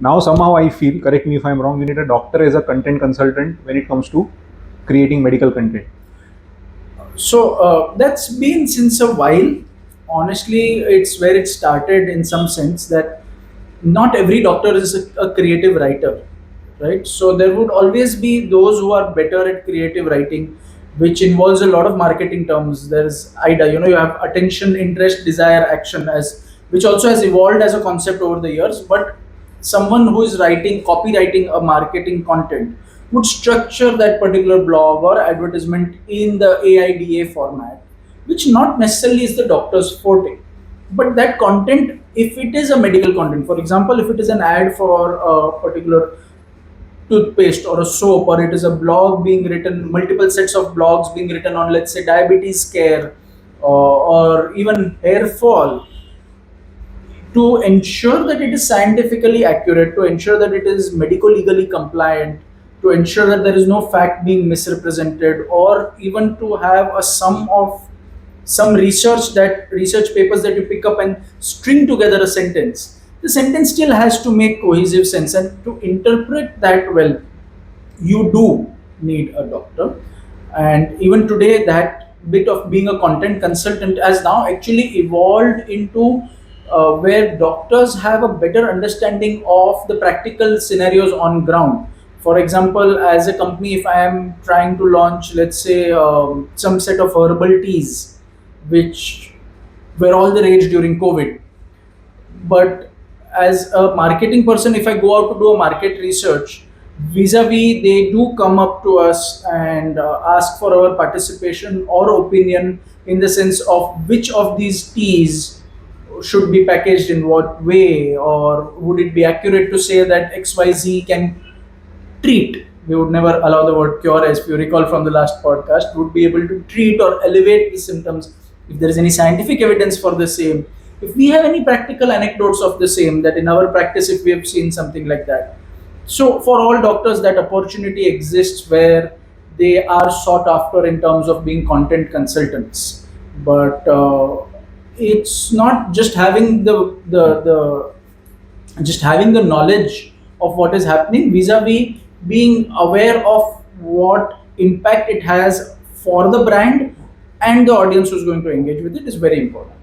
Now somehow I feel, correct me if I'm wrong, you need a doctor as a content consultant when it comes to creating medical content. So that's been since a while. Honestly, it's where it started in some sense that not every doctor is a creative writer, right? So there would always be those who are better at creative writing, which involves a lot of marketing terms. There's IDA, you have attention, interest, desire, action, as which also has evolved as a concept over the years. But someone who is writing, copywriting a marketing content would structure that particular blog or advertisement in the AIDA format, which not necessarily is the doctor's forte. But that content, if it is a medical content, for example, if it is an ad for a particular toothpaste or a soap, or it is a blog being written, multiple sets of blogs being written on, let's say, diabetes care, or even hair fall, to ensure that it is scientifically accurate, to ensure that it is medico legally compliant, to ensure that there is no fact being misrepresented, or even to have a sum of some research papers that you pick up and string together a sentence. The sentence still has to make cohesive sense, and to interpret that well, you do need a doctor. And even today, that bit of being a content consultant has now actually evolved into where doctors have a better understanding of the practical scenarios on ground. For example, as a company, if I am trying to launch, let's say, some set of herbal teas, which were all the rage during COVID, but as a marketing person, if I go out to do a market research, vis-a-vis, they do come up to us and ask for our participation or opinion in the sense of which of these teas should be packaged in what way, or would it be accurate to say that XYZ can treat, we would never allow the word cure, as you recall from the last podcast, would be able to treat or elevate the symptoms, if there is any scientific evidence for the same, if we have any practical anecdotes of the same, that in our practice if we have seen something like that. So for all doctors, that opportunity exists where they are sought after in terms of being content consultants. But it's not just having the knowledge of what is happening, vis-a-vis being aware of what impact it has for the brand and the audience who's going to engage with it is very important.